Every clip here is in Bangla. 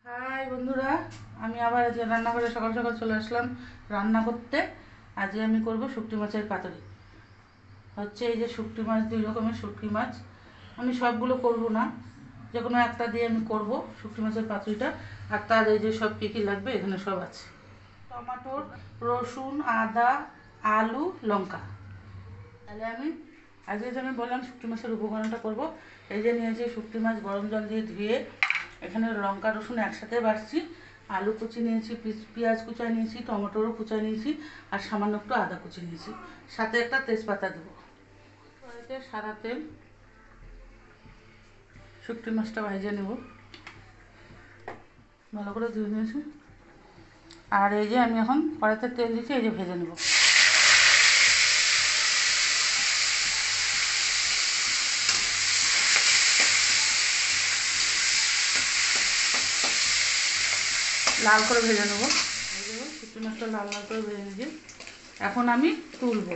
হাই বন্ধুরা, আমি আবার আজকে রান্নাঘরে সকাল সকাল চলে আসলাম রান্না করতে। আজকে আমি করব শুটকি মাছের পাতুরি। হচ্ছে এই যে শুটকি মাছ, 2 রকমের শুটকি মাছ। আমি সবগুলো করব না, যে কোনো একটা দিয়ে আমি করব শুটকি মাছের পাতুরিটা। আর তার এই যে সব কী কী লাগবে এখানে সব আছে: টমেটোর, রসুন, আদা, আলু, লঙ্কা। তাহলে আজকে যে আমি বললাম শুটকি মাছের উপকরণটা করব। এই যে নিয়েছি শুটকি মাছ গরম জল দিয়ে ধুয়ে, এখানে লঙ্কা রসুন একসাথে বাড়ছি, আলু কুচি নিয়েছি, পেঁয়াজ কুচা নিয়েছি, টমেটোরও কুচা নিয়েছি, আর সামান্য একটু আদা কুচি নিয়েছি, সাথে একটা তেজপাতা দেবো। কড়াইতে সাদা তেল, শুটকি মাছটা ভেজে নেব, ভালো করে ধুয়ে নিয়েছি। আর এই যে আমি এখন কড়াইতে তেল দিচ্ছি, এই যে ভেজে নেব। লাল করে ভেজে নেব। শুটকি মাছটা লাল লাল করে ভেজে নিয়েছি, এখন আমি তুলব।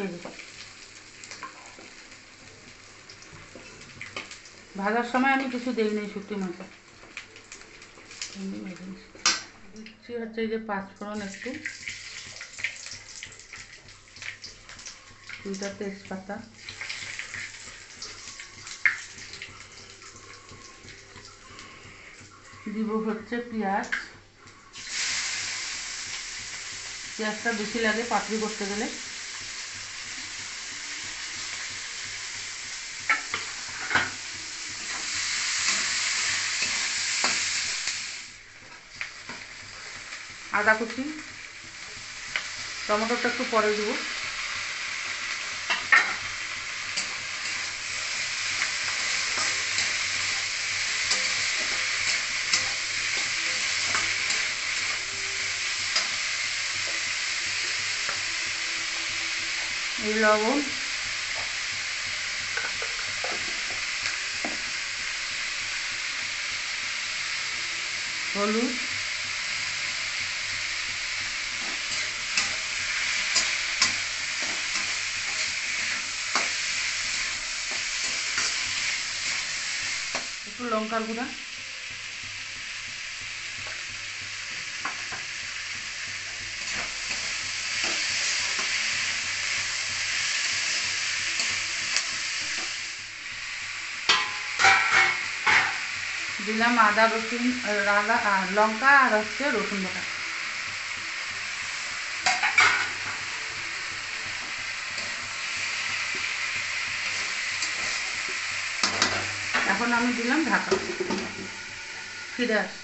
এই যে ভাজার সময় আমি কিছু দিইনি শুটকি মাছে, দিচ্ছি হচ্ছে এই যে পাঁচফোড়ন একটু, 2টা তেজপাতা, দিব হচ্ছে পেঁয়াজ। পেঁয়াজটা বেশি লাগে পাতুরি করতে গেলে। আদা কুচি, টমেটোটা একটু পরে দেবো। এই লবণ, হলুদ, একটু লঙ্কার গুঁড়া, দিলাম আদা রসুন, লঙ্কা আর হচ্ছে রসুন বাটা। এখন আমি দিলাম ঢাকা, ফিরে আসছি।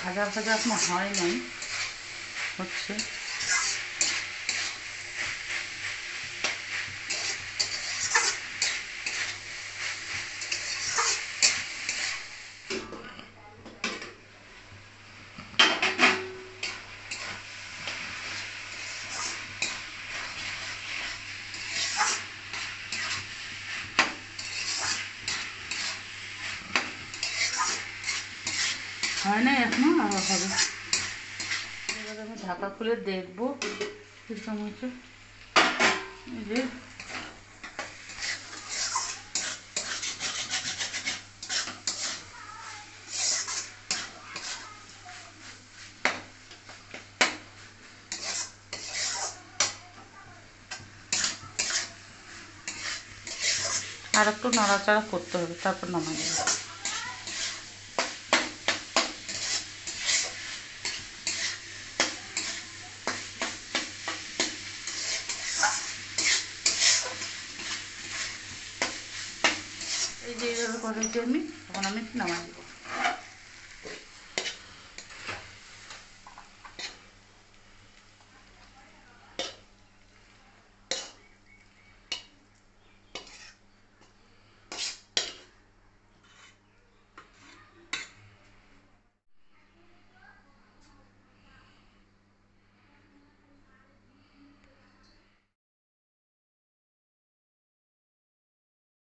ভাজা ভাজা এখনো হয় নাই, হচ্ছে। হয় না এখনো, আরও হবে। এবার আমি ঢাকা খুলে দেখবো কীরকম হচ্ছে। এই যে আর একটু নাড়াচাড়া করতে হবে, তারপর নামাই দেবো। এই যে এইভাবে করেছি আমি, এখন আমি নামাই দেবো।